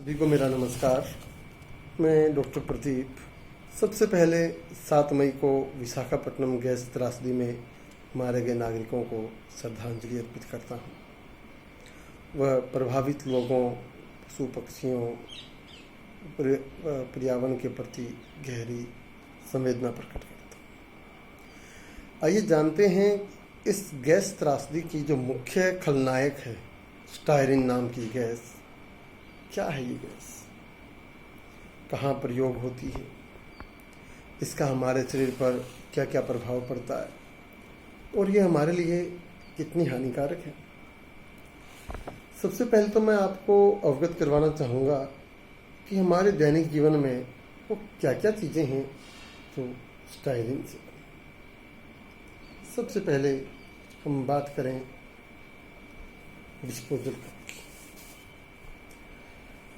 सभी को मेरा नमस्कार। मैं डॉक्टर प्रदीप। सबसे पहले 7 मई को विशाखापट्टनम गैस त्रासदी में मारे गए नागरिकों को श्रद्धांजलि अर्पित करता हूँ। वह प्रभावित लोगों, पशु पक्षियों, पर्यावरण के प्रति गहरी संवेदना प्रकट करता हूँ। आइए जानते हैं इस गैस त्रासदी की जो मुख्य खलनायक है, स्टायरिन नाम की गैस, क्या है ये गैस, कहाँ प्रयोग होती है, इसका हमारे शरीर पर क्या क्या प्रभाव पड़ता है और ये हमारे लिए कितनी हानिकारक है। सबसे पहले तो मैं आपको अवगत करवाना चाहूँगा कि हमारे दैनिक जीवन में वो क्या क्या चीज़ें हैं जो स्टायरिन से। सबसे पहले हम बात करें डिस्पोजल कप की।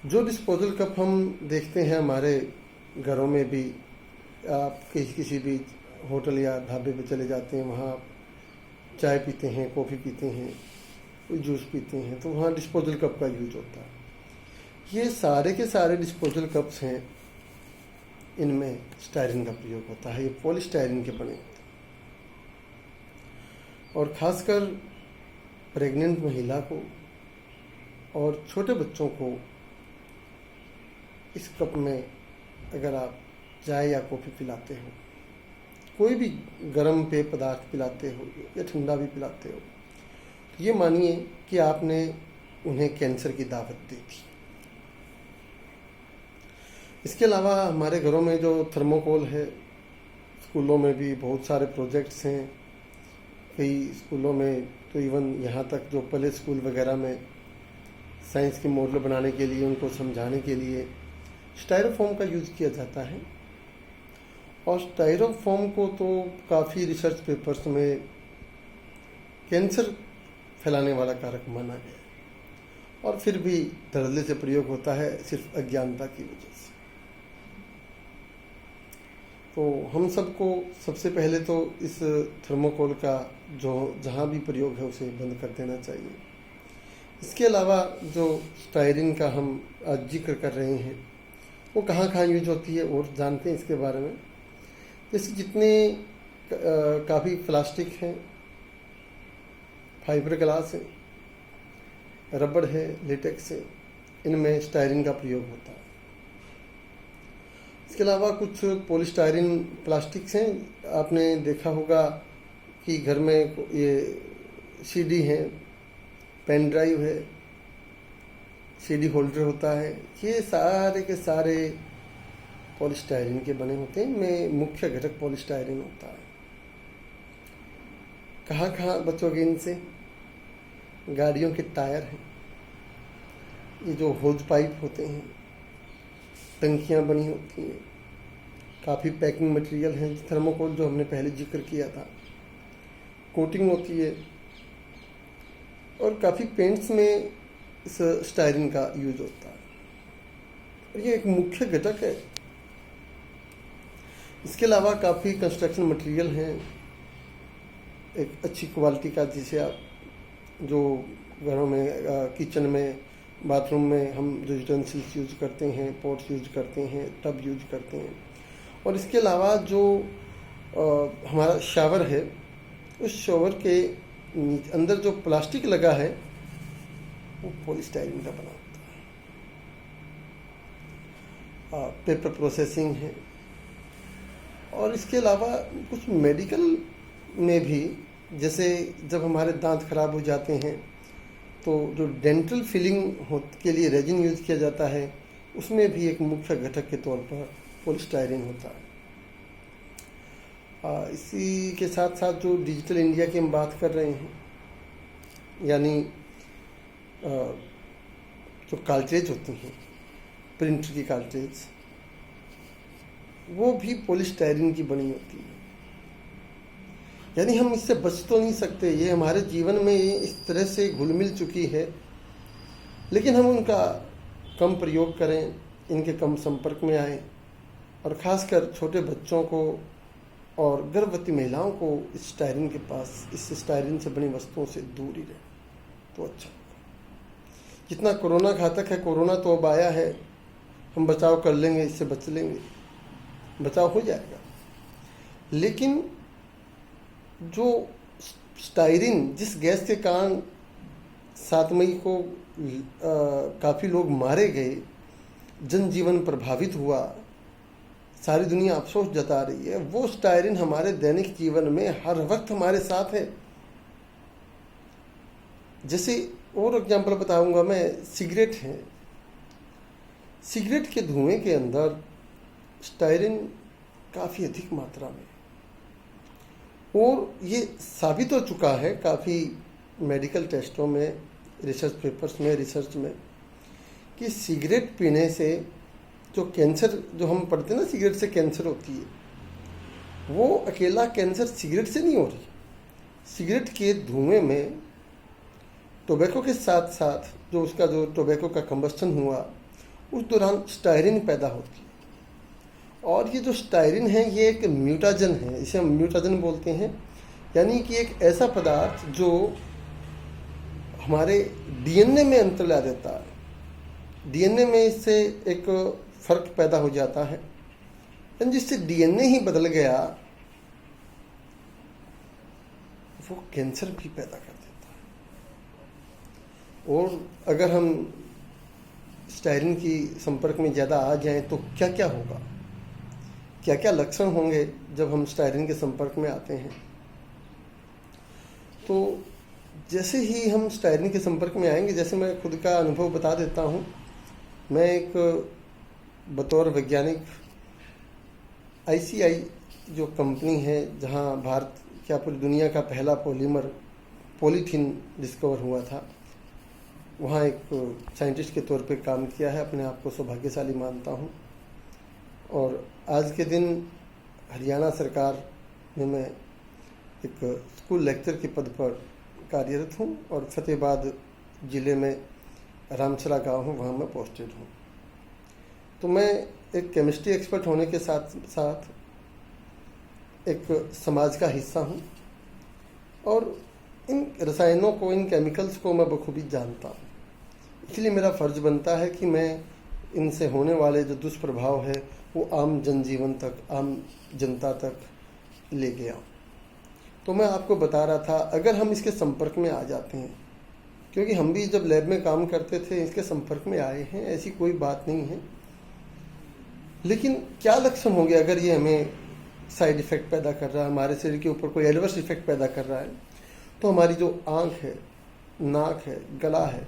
जो डिस्पोजल कप हम देखते हैं हमारे घरों में भी, आप किसी भी होटल या ढाबे पे चले जाते हैं, वहाँ चाय पीते हैं, कॉफ़ी पीते हैं, कोई जूस पीते हैं, तो वहाँ डिस्पोजल कप का यूज होता है। ये सारे के सारे डिस्पोजल कप्स हैं, इनमें स्टायरिन का प्रयोग होता है। ये पॉलीस्टायरिन के बने होते हैं और ख़ासकर प्रेग्नेंट महिला को और छोटे बच्चों को इस कप में अगर आप चाय या कॉफ़ी पिलाते हो, कोई भी गर्म पेय पदार्थ पिलाते हो या ठंडा भी पिलाते हो, तो ये मानिए कि आपने उन्हें कैंसर की दावत दी थी। इसके अलावा हमारे घरों में जो थर्मोकोल है, स्कूलों में भी बहुत सारे प्रोजेक्ट्स हैं। कई स्कूलों में तो इवन यहाँ तक जो प्ले स्कूल वगैरह में साइंस के मॉडल बनाने के लिए, उनको समझाने के लिए स्टायरोफोम का यूज़ किया जाता है। और स्टायरोफोम को तो काफ़ी रिसर्च पेपर्स में कैंसर फैलाने वाला कारक माना गया और फिर भी धड़ल्ले से प्रयोग होता है, सिर्फ अज्ञानता की वजह से। तो हम सबको सबसे पहले तो इस थर्मोकोल का जो जहाँ भी प्रयोग है उसे बंद कर देना चाहिए। इसके अलावा जो स्टायरिन का हम आज जिक्र कर रहे हैं, वो कहाँ कहाँ यूज होती है और जानते हैं इसके बारे में। जैसे जितने काफ़ी प्लास्टिक हैं, फाइबर ग्लास है, रबड़ है, लेटेक्स है, इनमें स्टायरिन का प्रयोग होता है। इसके अलावा कुछ पॉलीस्टायरिन प्लास्टिक्स हैं। आपने देखा होगा कि घर में ये सीडी है, पेन ड्राइव है, सीडी होल्डर होता है, ये सारे के सारे पॉलीस्टायरिन के बने होते हैं। इनमें मुख्य घटक पॉलीस्टायरिन होता है। कहाँ कहाँ बचोगे इनसे? गाड़ियों के टायर हैं, ये जो होज पाइप होते हैं, टंकियाँ बनी होती हैं, काफ़ी पैकिंग मटेरियल है, थर्मोकोल जो हमने पहले जिक्र किया था, कोटिंग होती है और काफ़ी पेंट्स में इस स्टायरिन का यूज होता है और ये एक मुख्य घटक है। इसके अलावा काफ़ी कंस्ट्रक्शन मटेरियल हैं एक अच्छी क्वालिटी का, जिसे आप जो घरों में, किचन में, बाथरूम में हम जो यूटेंसिल्स यूज करते हैं, पॉट्स यूज करते हैं, टब यूज करते हैं। और इसके अलावा जो हमारा शावर है, उस शावर के अंदर जो प्लास्टिक लगा है वो पॉलीस्टायरिन का बना होता है। पेपर प्रोसेसिंग है और इसके अलावा कुछ मेडिकल में भी, जैसे जब हमारे दांत खराब हो जाते हैं तो जो डेंटल फिलिंग के लिए रेजिन यूज किया जाता है, उसमें भी एक मुख्य घटक के तौर पर पॉलीस्टायरिन होता है। इसी के साथ साथ जो डिजिटल इंडिया की हम बात कर रहे हैं, यानी जो कार्ट्रिज होती हैं, प्रिंटर की कार्ट्रिज, वो भी पॉलीस्टायरिन की बनी होती है। यानी हम इससे बच तो नहीं सकते, ये हमारे जीवन में ये इस तरह से घुल मिल चुकी है, लेकिन हम उनका कम प्रयोग करें, इनके कम संपर्क में आएँ और ख़ासकर छोटे बच्चों को और गर्भवती महिलाओं को इस स्टायरिन के पास, इस स्टायरिन से बनी वस्तुओं से दूर ही रहे तो अच्छा होगा। जितना कोरोना घातक है, कोरोना तो अब आया है, हम बचाव कर लेंगे, इससे बच लेंगे, बचाव हो जाएगा। लेकिन जो स्टायरिन, जिस गैस के कारण 7 मई को काफ़ी लोग मारे गए, जनजीवन प्रभावित हुआ, सारी दुनिया अफसोस जता रही है, वो स्टायरिन हमारे दैनिक जीवन में हर वक्त हमारे साथ है। जैसे और एग्जांपल बताऊंगा मैं, सिगरेट है, सिगरेट के धुएं के अंदर स्टायरिन काफ़ी अधिक मात्रा में, और ये साबित हो चुका है काफ़ी मेडिकल टेस्टों में, रिसर्च पेपर्स में, रिसर्च में, कि सिगरेट पीने से जो कैंसर, जो हम पढ़ते हैं ना सिगरेट से कैंसर होती है, वो अकेला कैंसर सिगरेट से नहीं हो रही। सिगरेट के धुएं में टोबैको के साथ साथ जो उसका जो टोबैको का कंबस्टन हुआ, उस दौरान स्टायरिन पैदा होती है। और ये जो स्टायरिन है, ये एक म्यूटाजन है, इसे हम म्यूटाजन बोलते हैं, यानी कि एक ऐसा पदार्थ जो हमारे डीएनए में अंतर ला देता है। डीएनए में इससे एक फर्क पैदा हो जाता है, जिससे डीएनए ही बदल गया, वो कैंसर भी पैदा कर देता है। और अगर हम स्टायरिन की संपर्क में ज़्यादा आ जाएं तो क्या क्या होगा, क्या क्या लक्षण होंगे जब हम स्टायरिन के संपर्क में आते हैं। तो जैसे ही हम स्टायरिन के संपर्क में आएंगे, जैसे मैं खुद का अनुभव बता देता हूँ, मैं एक बतौर वैज्ञानिक ICI जो कंपनी है, जहाँ भारत क्या पूरी दुनिया का पहला पॉलीथीन डिस्कवर हुआ था, वहाँ एक साइंटिस्ट के तौर पे काम किया है। अपने आप को सौभाग्यशाली मानता हूँ। और आज के दिन हरियाणा सरकार में मैं एक स्कूल लेक्चर के पद पर कार्यरत हूँ, और फतेहाबाद ज़िले में रामसरा गांव हूँ, वहाँ मैं पोस्टेड हूँ। तो मैं एक केमिस्ट्री एक्सपर्ट होने के साथ साथ एक समाज का हिस्सा हूँ, और इन रसायनों को, इन केमिकल्स को मैं बखूबी जानता हूँ। इसलिए मेरा फ़र्ज़ बनता है कि मैं इनसे होने वाले जो दुष्प्रभाव है वो आम जनजीवन तक, आम जनता तक ले गया। तो मैं आपको बता रहा था, अगर हम इसके संपर्क में आ जाते हैं, क्योंकि हम भी जब लैब में काम करते थे इसके संपर्क में आए हैं, ऐसी कोई बात नहीं है। लेकिन क्या लक्षण होंगे अगर ये हमें साइड इफ़ेक्ट पैदा कर रहा है, हमारे शरीर के ऊपर कोई एडवर्स इफेक्ट पैदा कर रहा है? तो हमारी जो आँख है, नाक है, गला है,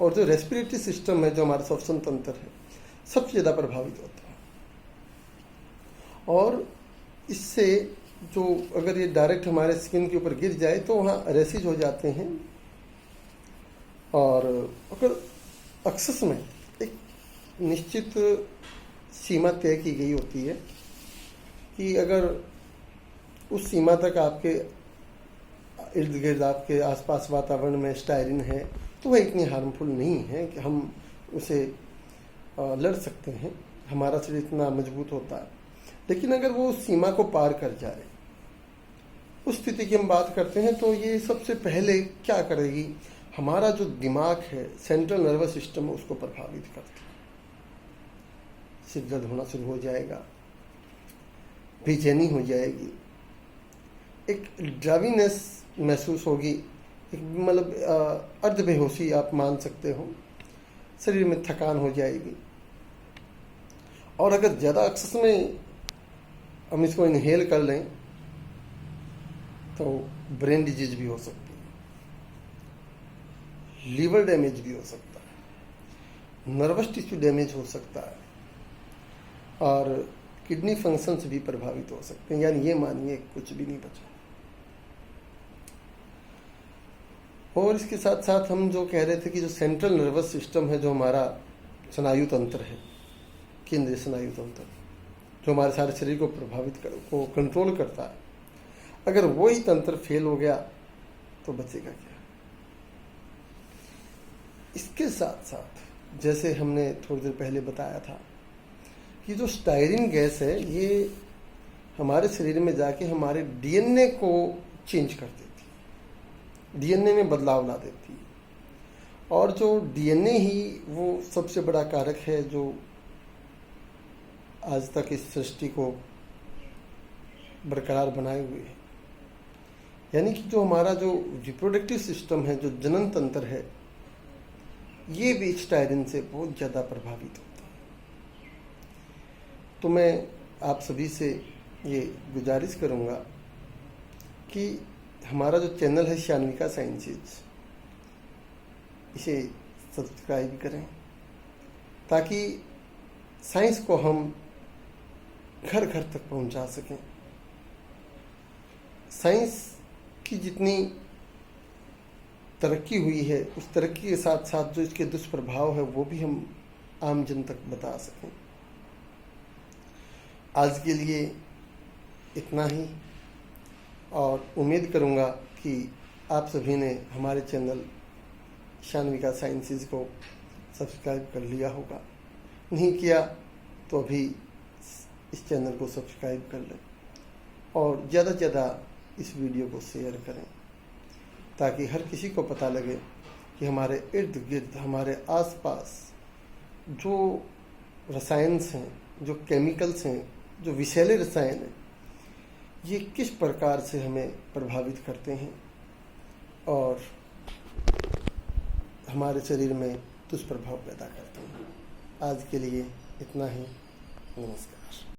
और जो रेस्पिरेटरी सिस्टम है, जो हमारा श्वसन तंत्र है, सबसे ज़्यादा प्रभावित होता है। और इससे जो अगर ये डायरेक्ट हमारे स्किन के ऊपर गिर जाए तो वहाँ रैशेज हो जाते हैं। और अगर एक्सेस में एक निश्चित सीमा तय की गई होती है कि अगर उस सीमा तक आपके इर्द गिर्द, आपके आसपास वातावरण में स्टायरिन है, तो वह इतनी हार्मफुल नहीं है कि हम उसे लड़ सकते हैं, हमारा शरीर इतना मजबूत होता है। लेकिन अगर वो उस सीमा को पार कर जाए, उस स्थिति की हम बात करते हैं, तो ये सबसे पहले क्या करेगी, हमारा जो दिमाग है, सेंट्रल नर्वस सिस्टम है, उसको प्रभावित करती है। सिर दर्द होना शुरू हो जाएगा, बेचैनी हो जाएगी, एक ड्रावीनेस महसूस होगी, एक मतलब अर्ध बेहोशी आप मान सकते हो, शरीर में थकान हो जाएगी। और अगर ज़्यादा एक्सेस में हम इसको इनहेल कर लें तो ब्रेन डिजीज भी हो सकती है, लीवर डैमेज भी हो सकता है, नर्वस टिश्यू डैमेज हो सकता है, और किडनी फंक्शंस भी प्रभावित हो सकते हैं। यानी ये मानिए कुछ भी नहीं बचा। और इसके साथ साथ हम जो कह रहे थे कि जो सेंट्रल नर्वस सिस्टम है, जो हमारा स्नायु तंत्र है, केंद्रीय स्नायु तंत्र, जो हमारे सारे शरीर को को कंट्रोल करता है, अगर वो ही तंत्र फेल हो गया तो बचेगा क्या? इसके साथ साथ जैसे हमने थोड़ी देर पहले बताया था कि जो स्टायरिन गैस है, ये हमारे शरीर में जाके हमारे डीएनए को चेंज कर देती है, डीएनए में बदलाव ला देती है। और जो डीएनए ही वो सबसे बड़ा कारक है जो आज तक इस सृष्टि को बरकरार बनाए हुए है। यानी कि जो हमारा जो रिप्रोडक्टिव सिस्टम है, जो जनन तंत्र है, ये भी स्टायरिन से बहुत ज़्यादा प्रभावित होता है। तो मैं आप सभी से ये गुजारिश करूँगा कि हमारा जो चैनल है शान्विका साइंसेज, इसे सब्सक्राइब करें ताकि साइंस को हम घर घर तक पहुंचा सकें। साइंस की जितनी तरक्की हुई है, उस तरक्की के साथ साथ जो इसके दुष्प्रभाव है वो भी हम आम जन तक बता सकें। आज के लिए इतना ही, और उम्मीद करूंगा कि आप सभी ने हमारे चैनल शान्विका साइंसेज को सब्सक्राइब कर लिया होगा। नहीं किया तो अभी इस चैनल को सब्सक्राइब कर लें और ज़्यादा से ज़्यादा इस वीडियो को शेयर करें ताकि हर किसी को पता लगे कि हमारे इर्द गिर्द, हमारे आसपास जो रसायन्स हैं, जो केमिकल्स हैं, जो विषैले रसायन हैं, ये किस प्रकार से हमें प्रभावित करते हैं और हमारे शरीर में दुष्प्रभाव पैदा करते हैं। आज के लिए इतना ही। नमस्कार।